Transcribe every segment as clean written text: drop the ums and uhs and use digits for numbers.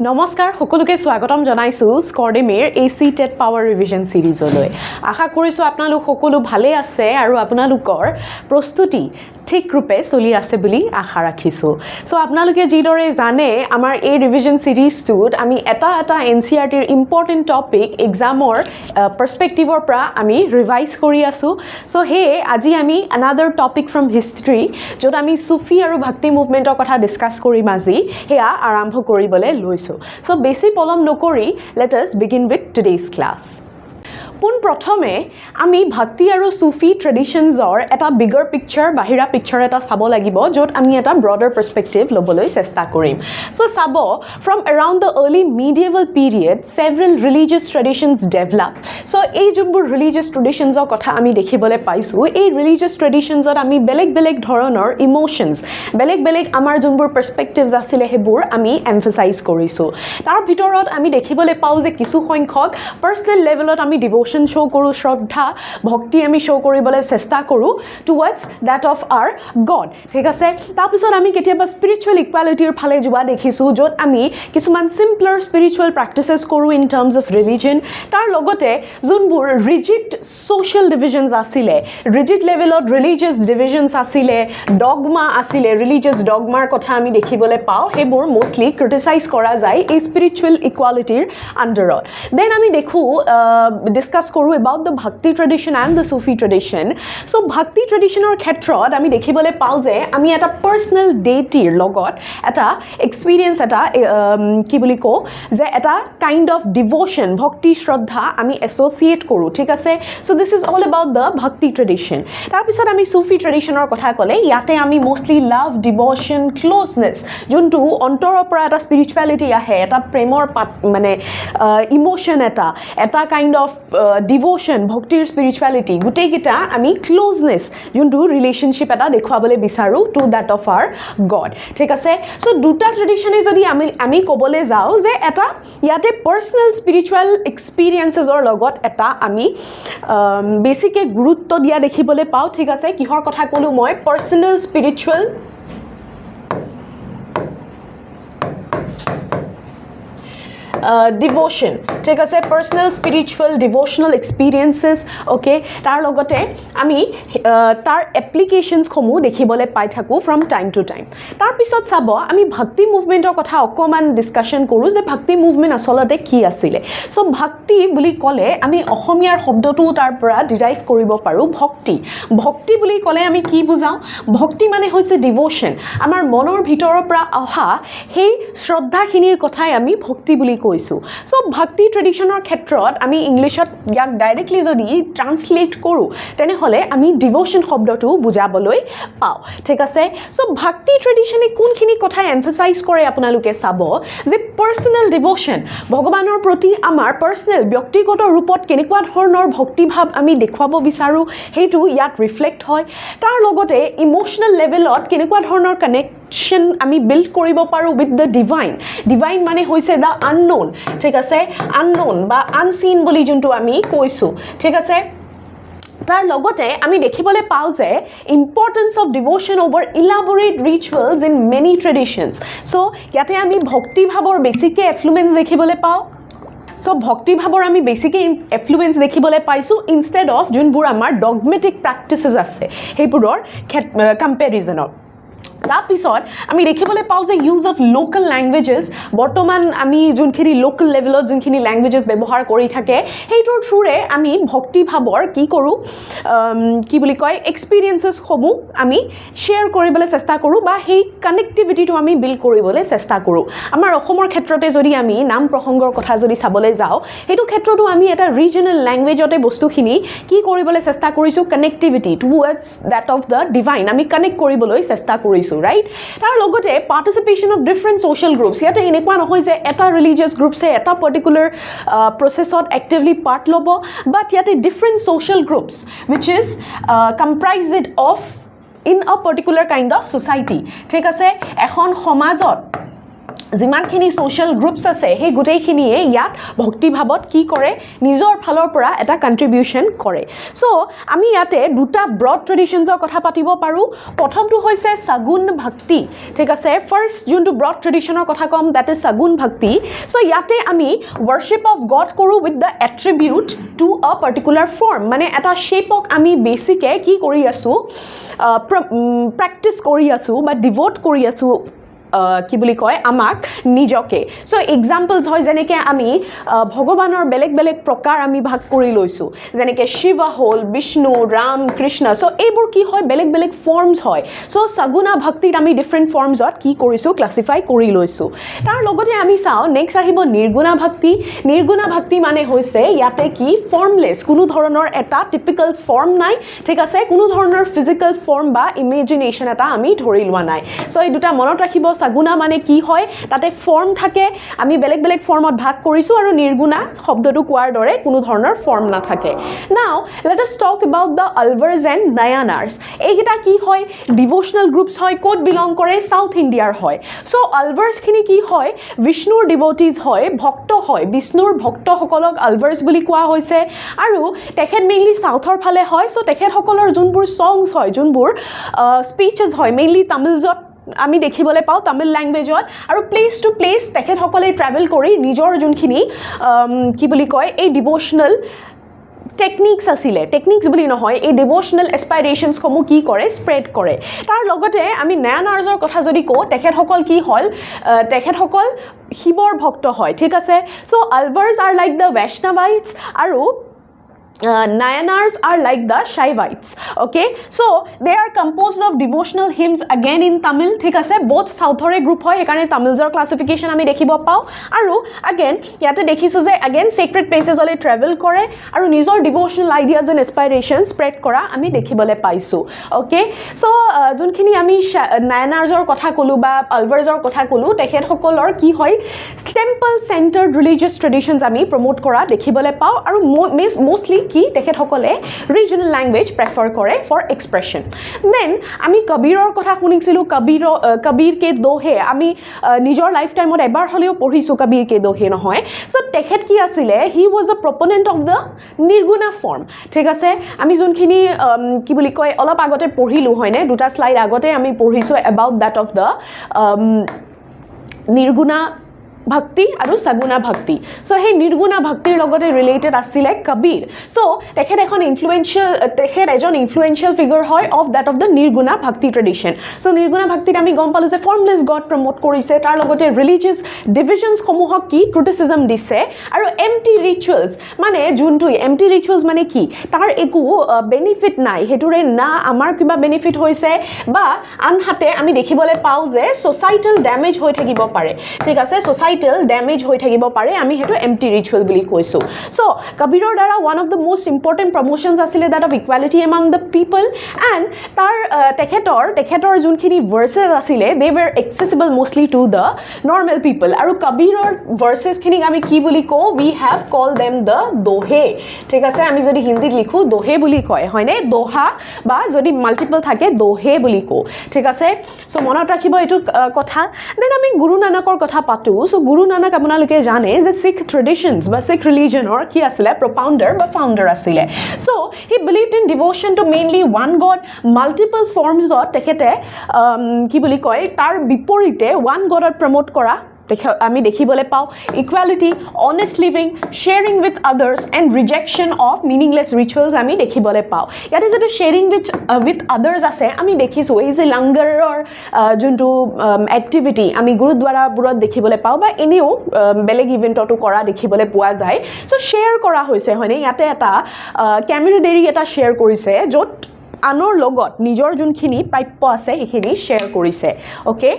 নমস্কাৰ সকলোকে স্বাগতম জনাইছো স্কৰ্ডেমেৰ এসি টেট পাৱাৰ ৰিভিজন সিৰিজলৈ আশা কৰিছো আপোনালোক সকলো ভালে আছে আৰু আপোনালোকৰ প্ৰস্তুতি ঠিক ৰূপে চলি আছে বুলি আশা ৰাখিছো সো আপোনালোকে যিদৰে জানে আমাৰ এই ৰিভিজন সিৰিজটোত আমি এটা এনচিআৰটিৰ ইম্পৰ্টেন্ট টপিক এক্সামৰ পাৰ্সপেক্টিভৰ পৰা আমি ৰিভাইজ কৰি আছো সো হে আজি আমি another topic from history যত আমি সুফি আৰু ভক্তি মুভমেন্টৰ কথা ডিসকাস কৰিম আজি হেয়া আৰম্ভ কৰিবলৈ লৈছো সো বেছি পলম নকৰি let us begin with today's class পোন প্ৰথমে আমি ভক্তি আৰু সুফি ট্ৰেডিশনছৰ এটা বিগাৰ পিকচাৰ বাহিৰা পিকচাৰ এটা চাব লাগিব যত আমি এটা ব্ৰডাৰ পাৰ্সপেক্টিভ লবলৈ চেষ্টা কৰিম সো চাব from around the early medieval period several religious traditions developed so এই যোনবোৰ religious traditionsৰ কথা আমি দেখিবলৈ পাইছো এই religious traditionsত আমি বেলেগ ধৰণৰ ইমোশনস বেলেগ আমাৰ যোনবোৰ পাৰ্সপেক্টিভস আছিল হেবোৰ আমি এমফাসাইজ কৰিছো তাৰ ভিতৰত আমি দেখিবলৈ পাও যে কিছু সংখ্যক পাৰ্সোনাল লেভেলত আমি ডিভোশন শো কৰো শ্ৰদ্ধা ভক্তি আমি শো কৰিবলৈ চেষ্টা কৰো towards that of our God ঠিক আছে তাৰ পিছত আমি কেতিয়াবা স্পিৰিচুৱেল ইকুৱালিটিৰ ফালে যোৱা দেখিছো যত আমি কিছুমান সিম্পলাৰ স্পিৰিচুৱেল প্ৰেক্টিসেস কৰো ইন টাৰ্মস অফ ৰিলিজন তাৰ লগতে যোনবোৰ ৰিজিড সোশ্যাল ডিভিজনস আছিলে ৰিজিড লেভেলত ৰিলিজিয়াছ ডিভিজনস আছিলে ডগমা আছিলে ৰিলিজিয়াছ ডগমাৰ কথা আমি দেখিবলৈ পাও হেবোৰ মোস্টলি ক্ৰিটিসাইজ কৰা যায় এই স্পিৰিচুৱেল ইকুৱালিটিৰ আন্ডাৰত দেন আমি দেখো discuss কৰো about the bhakti tradition and the sufi tradition so bhakti traditionৰ ক্ষেত্ৰত আমি দেখিবলৈ পাও যে আমি এটা পাৰ্সোনাল ডেইটিৰ লগত এটা এক্সপেৰিয়েন্স এটা কি বুলি কও যে এটা কাইন্ড অফ ডিভোশন ভক্তি শ্ৰদ্ধা আমি এসোসিয়েট কৰো ঠিক আছে so this is all about the bhakti tradition তাৰ পিছত আমি sufi traditionৰ কথা কলে ইয়াতে আমি mostly love devotion closeness যোনটো অন্তৰৰ পৰা এটা স্পিৰিচুৱেলিটি আহে এটা প্ৰেমৰ মানে ইমোশন এটা কাইন্ড অফ ডিভোশন ভক্তিৰ স্পিৰিচুৱেলিটি গুটেই কিটা আমি ক্লোজনেস যোনটো ৰিলেশনশিপ এটা দেখুৱাবলৈ বিচাৰো to that of our God ঠিক আছে সো দুটা ট্ৰেডিশনে যদি আমি ক'বলৈ যাও যে এটা ইয়াতে পাৰ্সোনাল স্পিৰিচুৱেল এক্সপেৰিয়েন্সেছৰ লগত এটা আমি বেছিকে গুৰুত্ব দিয়া দেখিবলৈ পাও ঠিক আছে কিহৰ কথা ক'লো মই পাৰ্সোনাল স্পিৰিচুৱেল devotion ঠিক আছে পাৰ্সোনাল স্পিৰিচুয়াল ডিভোশনাল এক্সপেৰিয়েন্সেস ওকে তাৰ লগতে আমি তাৰ এপ্লিকেশনস সমূহ দেখিবলৈ পাই থাকো ফ্ৰম টাইম টু টাইম তাৰ পিছত চাব আমি ভক্তি মুভমেন্টৰ কথা অকমান ডিসকাশন কৰো যে ভক্তি মুভমেন্ট আসলতে কি আছিল সো ভক্তি বুলি ক'লে আমি অসমীয়াৰ শব্দটো তাৰ পৰা ডিৰাইভ কৰিব পাৰো ভক্তি বুলি ক'লে আমি কি বুজাও ভক্তি মানে হৈছে ডিভোশন আমাৰ মনৰ ভিতৰৰ পৰা অহা সেই শ্ৰদ্ধাখিনিৰ কথাই আমি ভক্তি বুলি কৈছো সো ভক্তি ট্ৰেডিশনৰ ক্ষেত্ৰত আমি ইংলিশত ইয়াক ডাইৰেক্টলি যদি ট্ৰান্সলেট কৰো তেনে হলে আমি ডিভোশন শব্দটো বুজাবলৈ পাও ঠিক আছে সো ভক্তি ট্ৰেডিশনে কোনখিনি কথা এমফাসাইজ কৰে আপোনালোকে চাব যে পাৰ্সোনাল ডিভোশন ভগৱানৰ প্ৰতি আমাৰ পাৰ্সোনাল ব্যক্তিগত ৰূপত কেনেকুৱা ধৰণৰ ভক্তিভাৱ আমি দেখুৱাব বিচাৰো হেতু ইয়াত ৰিফ্লেক্ট হয় তাৰ লগতে ইমোশনাল লেভেলত কেনেকুৱা ধৰণৰ কানেকশন আমি বিল্ড কৰিব পাৰো উইথ দ্য ডিভাইন মানে হৈছে দা unknown ঠিক আছে unknown বা unseen বুলি যোনটো আমি কৈছো ঠিক আছে তাৰ লগতে আমি দেখিবলৈ পাও যে importance of devotion over elaborate rituals in many traditions so ইয়াতে আমি ভক্তি ভাৱৰ বেছিকে এফ্লুৱেন্স দেখিবলৈ পাও সো ভক্তি ভাৱৰ আমি বেছিকে এফ্লুৱেন্স দেখিবলৈ পাইছো ইনষ্টেড অফ যোনবোৰ আমাৰ ডগমেটিক প্ৰেক্টিসেস আছে হেবোৰৰ কম্পেৰিজনত তাৰ পিছত আমি দেখিবলৈ পাও যে ইউজ অফ লোকাল ল্যাঙ্গুৱেজেস বৰ্তমান আমি যোনখিনি লোকাল লেভেলত যোনখিনি ল্যাঙ্গুৱেজেস ব্যৱহাৰ কৰি থাকে হেইটোৰ থ্ৰুৰে আমি ভক্তি ভাৱৰ কি কৰো কি বুলি কয় এক্সপেৰিয়েন্সেস সমূহ আমি শেয়াৰ কৰিবলৈ চেষ্টা কৰো বা হেই কানেক্টিভিটিটো আমি বিল্ড কৰিবলৈ চেষ্টা কৰো আমাৰ অসমৰ ক্ষেত্ৰতে যদি আমি নাম প্ৰসংগৰ কথা যদি চাবলৈ যাও হেতু ক্ষেত্ৰটো আমি এটা ৰিজনাল ল্যাঙ্গুৱেজতে বস্তুখিনি কি কৰিবলৈ চেষ্টা কৰিছো connectivity towards that of the divine আমি কানেক্ট কৰিবলৈ চেষ্টা কৰিছো right তাৰ লগতে পাৰ্টিসিপেশন অফ ডিফাৰেন্ট সোশ্যাল গ্ৰুপস ইয়াতে এনেকুৱা নহয় যে এটা ৰিলিজিয়াছ গ্ৰুপছে এটা পাৰ্টিকুলাৰ প্ৰসেছত এক্টিভলি পাৰ্ট লব বাট ইয়াতে different social groups which is comprised of in a particular kind of society ঠিক আছে এখন সমাজত যিমানখিনি ছ'চিয়েল গ্ৰুপছ আছে সেই গোটেইখিনিয়ে ইয়াত ভক্তিভাৱত কি কৰে নিজৰ ফালৰ পৰা এটা কণ্ট্ৰিবিউশ্যন কৰে চ' আমি ইয়াতে দুটা ব্ৰড ট্ৰেডিশ্যনছৰ কথা পাতিব পাৰোঁ প্ৰথমটো হৈছে সগুণ ভক্তি ঠিক আছে ফাৰ্ষ্ট যোনটো ব্ৰড ট্ৰেডিশ্যনৰ কথা ক'ম দেট ইজ সগুণ ভক্তি চ' ইয়াতে আমি ৱৰ্শ্বিপ অফ গড কৰোঁ with the attribute to a particular form মানে এটা শ্বেপক আমি বেছিকে কি কৰি আছোঁ প্ৰেক্টিছ কৰি আছোঁ বা ডিভ'ট কৰি আছোঁ কি বুলি কয় আমাক নিজকে চ' এক্সাম্পলছ হয় যেনেকৈ আমি ভগৱানৰ বেলেগ বেলেগ প্ৰকাৰ আমি ভাগ কৰি লৈছোঁ যেনেকৈ শিৱ হ'ল বিষ্ণু ৰাম কৃষ্ণ চ' এইবোৰ কি হয় বেলেগ বেলেগ ফৰ্মছ হয় চ' সগুণা ভক্তিত আমি ডিফাৰেণ্ট ফৰ্মছত কি কৰিছোঁ ক্লাছিফাই কৰি লৈছোঁ তাৰ লগতে আমি চাওঁ নেক্সট আহিব নিৰ্গুণা ভক্তি মানে হৈছে ইয়াতে কি ফৰ্মলেছ কোনো ধৰণৰ এটা টিপিকেল ফৰ্ম নাই ঠিক আছে কোনো ধৰণৰ ফিজিকেল ফৰ্ম বা ইমেজিনেশ্যন এটা আমি ধৰি লোৱা নাই চ' এই দুটা মনত ৰাখিব সগুণা মানে কি হয় তাতে ফৰ্ম থাকে আমি বেলেগ বেলেগ ফৰ্মত ভাগ কৰিছোঁ আৰু নিৰ্গুণা শব্দটো কোৱাৰ দৰে কোনো ধৰণৰ ফৰ্ম নাথাকে now let us talk about the Alvars and Nayanars এইকেইটা কি হয় ডিভ'চনেল গ্ৰুপছ হয় ক'ত বিলং কৰে চাউথ ইণ্ডিয়াৰ হয় চ' আলভাৰ্ছখিনি কি হয় বিষ্ণুৰ ডিভ'টিজ হয় ভক্ত হয় বিষ্ণুৰ ভক্তসকলক আলভাৰ্ছ বুলি কোৱা হৈছে আৰু তেখেত মেইনলি চাউথৰ ফালে হয় চ' তেখেতসকলৰ যোনবোৰ ছংছ হয় যোনবোৰ স্পীচেছ হয় মেইনলি তামিলজত আমি দেখিবলৈ পাওঁ তামিল লেংগুৱেজত আৰু প্লেচ টু প্লেচ তেখেতসকলে ট্ৰেভেল কৰি নিজৰ যোনখিনি কি বুলি কয় এই ডিভ'চনেল টেকনিক্স আছিলে টেকনিক্স বুলি নহয় এই ডিভ'চনেল এছপাইৰেশ্যনছসমূহ কি কৰে স্প্ৰেড কৰে তাৰ লগতে আমি নায়ানাৰ্ছৰ কথা যদি কওঁ তেখেতসকল কি হ'ল তেখেতসকল শিৱৰ ভক্ত হয় ঠিক আছে চ' আলভাৰ্ছ আৰ লাইক দ্য বৈষ্ণৱাইটছ আৰু Nayanars are like the Shaivites okay so they are composed of devotional hymns again in Tamil ঠিক আছে both southore group হয় একাৰণে তামিলজৰ ক্লাছিফিকেশ্যন আমি দেখিব পাওঁ আৰু again ইয়াতে দেখিছোঁ যে again sacred places অলে ট্ৰেভেল কৰে আৰু নিজৰ ডিভ'চনেল আইডিয়াজ এণ্ড এছপাইৰেশ্যন স্প্ৰেড কৰা আমি দেখিবলৈ পাইছোঁ অ'কে চ' যোনখিনি আমি নায়ানাৰ্ছৰ কথা ক'লোঁ বা আলভাৰ্ছৰ কথা ক'লোঁ তেখেতসকলৰ কি হয় টেম্পল চেণ্টাৰ্ড ৰিলিজিয়াছ ট্ৰেডিশ্যনছ আমি প্ৰমোট কৰা দেখিবলৈ পাওঁ আৰু মষ্টলি কি তেখেতসকলে ৰিজনেল লেংগুৱেজ প্ৰেফাৰ কৰে ফৰ এক্সপ্ৰেশ্যন দেন আমি কবীৰৰ কথা শুনিছিলোঁ কবীৰ কে দোহে আমি নিজৰ লাইফ টাইমত এবাৰ হ'লেও পঢ়িছোঁ কবীৰ কে দোহে নহয় চ' তেখেত কি আছিলে হি ৱাজ আ প্ৰপনেণ্ট অফ দ্য নিৰ্গুণা ফৰ্ম ঠিক আছে আমি যোনখিনি কি বুলি কয় অলপ আগতে পঢ়িলোঁ হয়নে দুটা শ্লাইড আগতে আমি পঢ়িছোঁ এবাউট দেট অফ দ্য নিৰ্গুণা ভক্তি আৰু সগুণা ভক্তি চ' সেই নিৰ্গুণা ভক্তিৰ লগতে ৰিলেটেড আছিলে কবীৰ চ' তেখেত এজন ইনফ্লুৱেঞ্চিয়েল ফিগাৰ হয় অফ দেট অফ দ্য নিৰ্গুণা ভক্তি ট্ৰেডিশ্যন চ' নিৰ্গুণা ভক্তিত আমি গম পালোঁ যে ফৰ্মলেছ গড প্ৰমোট কৰিছে তাৰ লগতে ৰিলিজিয়াছ ডিভিজনছসমূহক কি ক্ৰিটিচিজম দিছে আৰু এমটি ৰিচুৱেলছ মানে যোনটো এমটি ৰিচুৱেলছ মানে কি তাৰ একো বেনিফিট নাই সেইটোৰে না আমাৰ কিবা বেনিফিট হৈছে বা আনহাতে আমি দেখিবলৈ পাওঁ যে ছ'চাইটেল ডেমেজ হৈ থাকিব পাৰে ঠিক আছে ডেমেজ হৈ থাকিব পাৰে আমি সেইটো এমটি ৰিচুৱেল বুলি কৈছোঁ চ' কবীৰৰ দ্বাৰা one of the most important promotions আছিলে that of equality among the people and তাৰ তেখেতৰ যোনখিনি ভাৰ্চেছ আছিলে they were accessible mostly to the normal people আৰু কবীৰৰ ভাৰ্চেছখিনিক আমি কি বুলি কওঁ we have call them the dohe ঠিক আছে আমি যদি হিন্দীত লিখোঁ দোহে বুলি কয় হয়নে দোহা বা যদি মাল্টিপল থাকে দোহে বুলি কওঁ ঠিক আছে চ' মনত ৰাখিব এইটো কথা দেন আমি গুৰু নানকৰ কথা পাতোঁ চ' গুৰু নানক আপোনালোকে জানে যে শিখ ট্ৰেডিশ্যনছ বা শিখ ৰিলিজনৰ কি আছিলে প্ৰপাউণ্ডাৰ বা ফাউণ্ডাৰ আছিলে so' he believed in devotion to mainly one god multiple ফৰ্মছত তেখেতে কি বুলি কয় তাৰ বিপৰীতে ওৱান গডত প্ৰমোট কৰা আমি দেখিবলৈ পাওঁ equality honest living sharing with others and rejection of meaningless rituals আমি দেখিবলৈ পাওঁ ইয়াতে যিটো শ্বেয়াৰিং উইথ আদাৰ্ছ আছে আমি দেখিছোঁ এই যে লাংগাৰৰ যোনটো এক্টিভিটি আমি গুৰুদ্বাৰাবোৰত দেখিবলৈ পাওঁ বা এনেও বেলেগ ইভেণ্টতো কৰা দেখিবলৈ পোৱা যায় চ' শ্বেয়াৰ কৰা হৈছে হয়নে ইয়াতে এটা কেমেৰাডেৰী এটা শ্বেয়াৰ কৰিছে য'ত আনৰ লগত নিজৰ যোনখিনি প্ৰাপ্য আছে সেইখিনি শ্বেয়াৰ কৰিছে অ'কে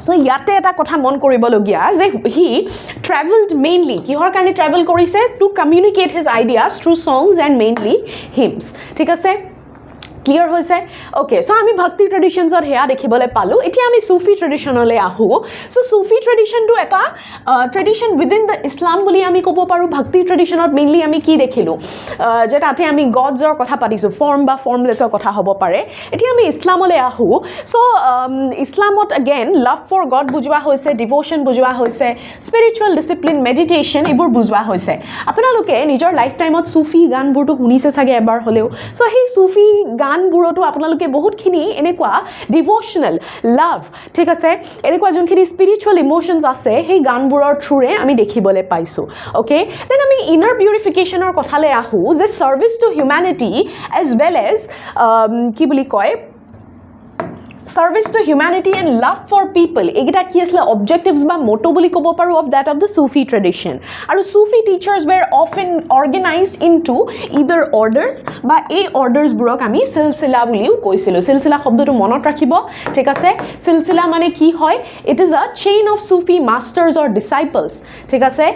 চ' ইয়াতে এটা কথা মন কৰিবলগীয়া যে হি ট্ৰেভেলড মেইনলি কিহৰ কাৰণে ট্ৰেভেল কৰিছে to communicate his ideas through songs and mainly hymns ঠিক আছে ক্লিয়াৰ হৈছে ওকে সো আমি ভক্তি ট্ৰেডিশনছত হেয়া দেখিবলৈ পালো এতিয়া আমি সুফি ট্ৰেডিশনলৈ আহো সো সুফি ট্ৰেডিশনটো এটা ট্ৰেডিশন উইদিন দ্য ইছলাম বুলি আমি ক'ব পাৰো ভক্তি ট্ৰেডিশনত মেইনলি আমি কি দেখিলো যে তাতে আমি গডছৰ কথা পাতিছো ফৰ্ম বা ফৰ্মলেছৰ কথা হ'ব পাৰে এতিয়া আমি ইছলামলৈ আহো সো ইছলামত এগেইন লাভ ফৰ গড বুজোৱা হৈছে ডিভোশন বুজোৱা হৈছে স্পিৰিচুৱেল ডিসিপ্লিন মেডিটেশন এইবোৰ বুজোৱা হৈছে আপোনালোকে নিজৰ লাইফ টাইমত সুফি গানবোৰটো শুনিছে চাগে এবাৰ হলেও সো সেই সুফি গানবোৰতো আপোনালোকে বহুতখিনি এনেকুৱা ডিভোশনাল লাভ ঠিক আছে এনেকুৱা যোনখিনি স্পিৰিচুৱেল ইমোশনছ আছে সেই গানবোৰৰ থ্ৰুৰে আমি দেখিবলৈ পাইছো ওকে দেন আমি ইনাৰ পিউৰিফিকেশ্যনৰ কথালৈ আহো যে service to humanity as well as কি বুলি কয় Service to humanity and love for people. Egita ki asle objectives ba motto boli kobo paru of that of the Sufi tradition. Aru Sufi teachers were often organized into either orders ba a orders burok ami silsila buliu koisilo. Silsila shobdo to monot rakhibo. Thik ase silsila mane ki hoy? It is a chain of Sufi masters or disciples. Thik ase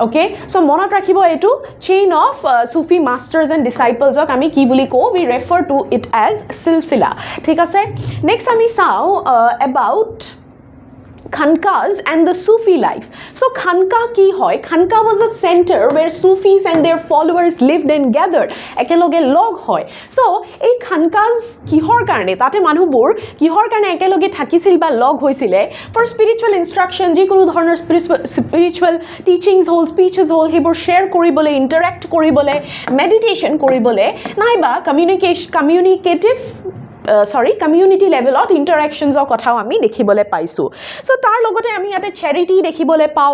okay so monot rakhibo etu chain of Sufi masters and disciples ok ami ki boli ko we refer to it as silsila thik ase next ami sao about Khankas and the Sufi life. So Khanka ki hoy? Khanka was a center where Sufis and their followers lived and gathered. Ekeloge log hoy. So ei Khankas kihor karne tate manubor kihor karne ekeloge thakisil ba log hoisile for spiritual instruction jikono dhoroner spiritual teachings hol speeches hol hebor share koribole interact koribole meditation koribole naiba communicative community level of interactions or kothao ami dekhibole paisu so tar logote ami ate charity dekhibole pao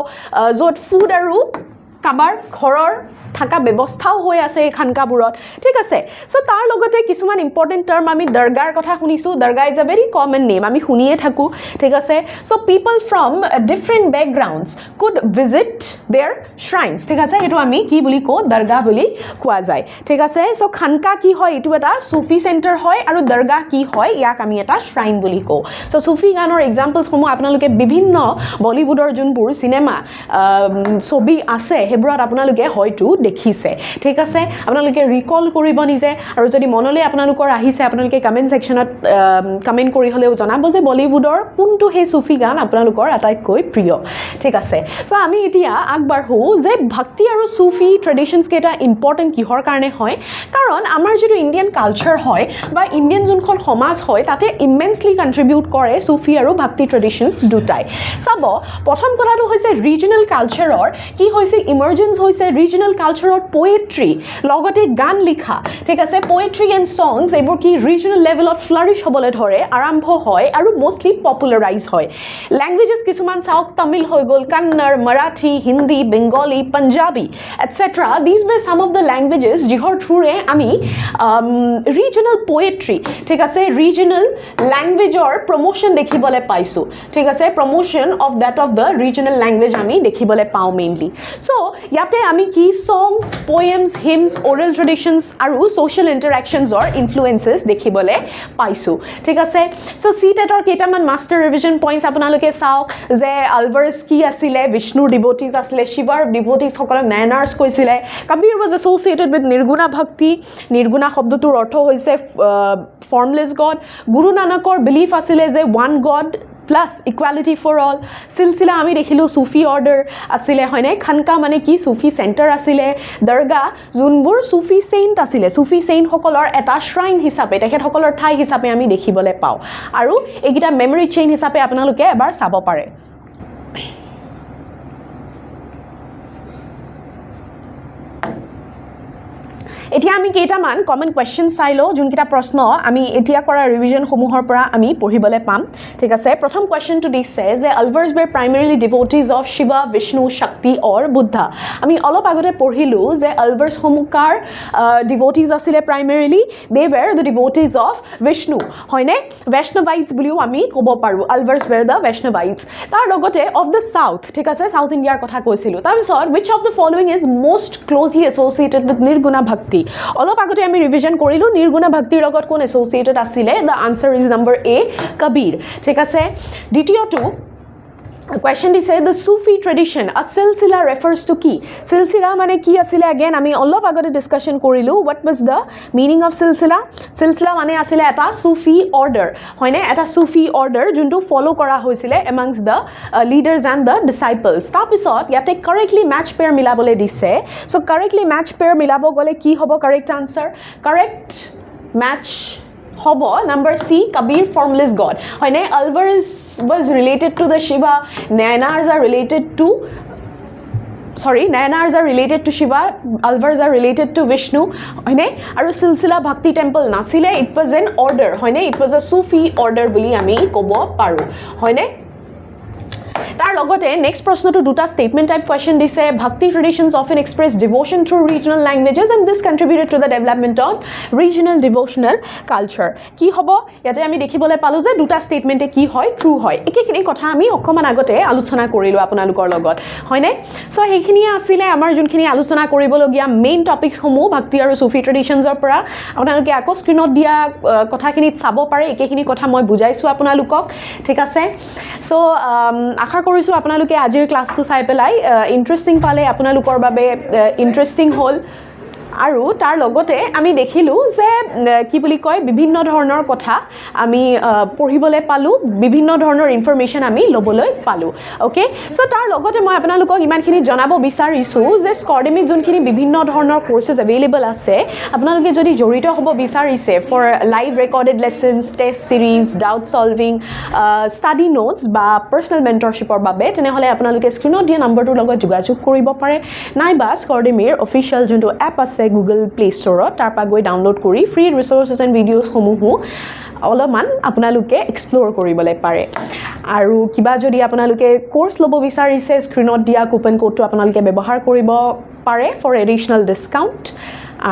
jot food aru kabar khoror থাকা ব্যৱস্থাও হৈ আছে খানকাবোৰত ঠিক আছে so তাৰ লগতে কিছুমান important term আমি দৰগাৰ কথা শুনিছো dargah is a very common name আমি শুনিয়ে থাকো ঠিক আছে so people from different backgrounds could visit their shrines ঠিক আছে এটো আমি কি বুলি কও দৰগা বুলি কোৱা যায় ঠিক আছে সো খানকা কি হয় এটো এটা সুফি সেন্টাৰ হয় আৰু দৰগা কি হয় ইয়াক আমি এটা শ্ৰাইন বুলি কও সো সুফি গানৰ এক্সাম্পলছ সমূহ আপোনালোকে বিভিন্ন বলিউডৰ যোনবোৰ সিনেমা ছবি আছে হেবৰত আপোনালোকে হয়তো দেখিছে ঠিক আছে আপোনালোকে ৰিকল কৰিব নিজে আৰু যদি মনলৈ আপোনালোকৰ আহিছে আপোনালোকে কমেন্ট সেকশনত কমেন্ট কৰি হলেও জনাব যে বলিউডৰ কোনটো হে সুফি গান আপোনালোকৰ আটাইতকৈ প্ৰিয় ঠিক আছে সো আমি এতিয়া আগবাঢ়ো যে ভক্তি আৰু সুফি ট্ৰেডিশনছ কেটা ইম্পৰ্টেন্ট কিহৰ কাৰণে হয় কাৰণ আমাৰ যেটো ইন্ডিয়ান কালচাৰ হয় বা ইন্ডিয়ান যোনখন সমাজ হয় তাতে ইমেন্সলি কন্ট্ৰিবিউট কৰে সুফি আৰু ভক্তি ট্ৰেডিশনছ দুটাই চাব প্ৰথম কথাটো হৈছে ৰিজনাল কালচাৰৰ কি হৈছে ইমাৰ্জেন্স হৈছে ৰিজনাল কালচাৰত পোয়েট্ৰি লগতে গান লিখা ঠিক আছে পোয়েট্ৰি এন্ড সংস এইবোৰ কি ৰিজনাল লেভেলত ফ্লাৰিশ হ'বলৈ ধৰে আৰম্ভ হয় আৰু মোস্টলি পপুলাৰাইজ হয় ল্যাঙ্গুৱেজেস কিছুমান সাউথ তামিল হৈ গল Kannada Marathi Hindi Bengali Punjabi etcetera this way some of the languages যিহৰ থ্ৰুৰে আমি ৰিজনাল পোয়েট্ৰি ঠিক আছে ৰিজনাল ল্যাঙ্গুৱেজৰ প্ৰমোশন দেখিবলৈ পাইছো ঠিক আছে promotion of that of the regional language আমি দেখিবলৈ পাও মেইনলি সো ইয়াতে আমি কি songs poems hymns oral traditions aru social interactions or influences dekhibole paisu thik ase so ctetor ketaman master revision points apunaloke sao je alvars ki asile vishnu devotees asile shivar devotees hokol manners koisile kabir was associated with nirguna bhakti nirguna shobdotur ortho hoise formless god guru nanakor belief asile je one god plus equality for all silsila ami dekhilu sufi order asile hoine khanka mane ki sufi center asile darga junbur sufi saint asile sufi saint hokolor eta shrine hisabe tekhet hokolor thai hisabe ami dekhibole pao aru egita memory chain hisabe apnaloke ebar sabo pare এতিয়া আমি কেইটামান common question চাইলো যোনকিটা প্ৰশ্ন আমি এতিয়া কৰা revision সমূহৰ পৰা আমি পঢ়িবলৈ পাম ঠিক আছে প্ৰথম কোৱেশ্চনটো দিছে যে আলভাৰ্স were primarily devotees of Shiva, Vishnu, Shakti or Buddha আমি অলপ আগতে পঢ়িলো যে আলভাৰ্স সমূহৰ devotees আছিলে primarily they were the devotees of Vishnu হয়নে Vaishnavites বুলিও আমি ক'ব পাৰো আলভাৰ্স were the Vaishnavites তাৰ লগতে of the south ঠিক আছে সাউথ ইণ্ডিয়াৰ কথা কৈছিলো তাৰ পিছত which of the following is most closely associated with nirguna bhakti অলপ আগতে আমি ৰিভিজন কৰিলো নিৰ্গুণা ভক্তিৰ লগত কোন এছ'চিয়েটেড আছিল দ্য আনসাৰ ইজ নম্বৰ এ কবিৰ ঠিক আছে দ্বিতীয়টো question দিছে the Sufi tradition a silsila refers to কি silsila মানে কি আছিল again আমি অলপ আগতে ডিসকাশন কৰিলো what was the meaning of silsila silsila মানে আছিল এটা Sufi order হয়নে এটা Sufi order যোনটো ফলো কৰা হৈছিল amongst the leaders and the disciples তাৰ পিছত ইয়াতে correctly match pair মিলাবলৈ দিছে so correctly match pair মিলাব গলে কি হ'ব correct answer correct match hobo number C Kabir formless god hoine Alvars was related to the Shiva Nayanars are related to Shiva Alvars are related to Vishnu hoine aru silsila bhakti temple nasile it was an order hoine it was a Sufi order boli ami kobo paru hoine তাৰ লগতে next প্ৰশ্নটো দুটা statement type question দিছে bhakti traditions often express devotion through regional languages and this contributed to the development of regional devotional culture কি হ'ব ইয়াতে আমি দেখিবলৈ পালো যে দুটা স্টেটমেন্টে কি হয় ট্ৰু হয় একেখিনি কথা আমি অকমান আগতে আলোচনা কৰিলো আপোনালোকৰ লগত হয়নে সো সেইখিনি আছিল আমাৰ যোনখিনি আলোচনা কৰিবলগীয়া মেইন টপিকস সমূহ ভক্তি আৰু সুফি ট্ৰেডিশনসৰ পৰা আপোনালোকে আকৌ স্ক্ৰিনত দিয়া কথাখিনিত চাব পাৰে একেখিনি কথা মই বুজাইছো আপোনালোকক ঠিক আছে সো আশা কৰিছো আপোনালোকে আজিৰ ক্লাছটো চাই পেলাই ইন্টাৰেষ্টিং পালে আপোনালোকৰ বাবে ইন্টাৰেষ্টিং হ'ল আৰু তাৰ লগতে আমি দেখিলো যে কি বুলি কয় বিভিন্ন ধৰণৰ কথা আমি পঢ়িবলৈ পালো বিভিন্ন ধৰণৰ ইনফৰমেশন আমি লবলৈ পালো ওকে সো তাৰ লগতে মই আপোনালোকক ইমানখিনি জনাব বিচাৰিছো যে স্কৰ্ডেমিক যোনখিনি বিভিন্ন ধৰণৰ কোৰ্सेছ এভেইলেবল আছে আপোনালোকে যদি জড়িত হ'ব বিচাৰিছে for live recorded lessons test series doubt solving study notes বা পাৰ্সোনেল মেন্টৰশ্বিপৰ বাবে তেনেহলে আপোনালোকে স্ক্ৰিনত দিয়া নম্বৰটোৰ লগত যোগাযোগ কৰিব পাৰে নাইবা স্কৰ্ডেমিৰ অফিচিয়েল যোনটো এপ আছে Google Play Store তাৰ পৰা গৈ ডাউনলোড কৰি ফ্ৰী ৰিসোৰ্সেছ এণ্ড ভিডিঅ'ছ সমূহ অলপমান আপোনালোকে এক্সপ্লোৰ কৰিবলৈ পাৰে আৰু কিবা যদি আপোনালোকে কোৰ্স ল'ব বিচাৰিছে স্ক্ৰিনত দিয়া কুপন কোডটো আপোনালোকে ব্যৱহাৰ কৰিব পাৰে ফৰ এডিশনাল ডিসকাউন্ট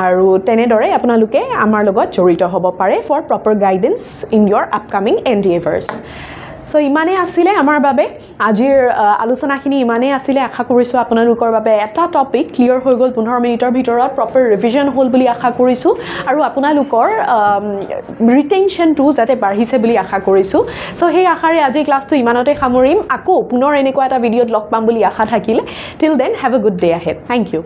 আৰু তেনেদৰে আপোনালোকে আমাৰ লগত জড়িত হ'ব পাৰে for proper guidance in your upcoming endeavours so ইমানে আছিল আমাৰ বাবে আজিৰ আলোচনাখিনি ইমানে আছিল আশা কৰিছো আপোনালোকৰ বাবে এটা টপিক ক্লিয়াৰ হৈ গ'ল 15 মিনিটৰ ভিতৰত প্ৰপাৰ ৰিভিজন হ'ল বুলি আশা কৰিছো আৰু আপোনালোকৰ ৰিটেনশনটো যাতে বাঢ়িছে বুলি আশা কৰিছো সো সেই আশাৰে আজি ক্লাছটো ইমানতে সামৰিম আকৌ পুনৰ এনেকুৱা এটা ভিডিঅ'ত লগ পাম বুলি আশা থাকিলে till then have a good day ahead thank U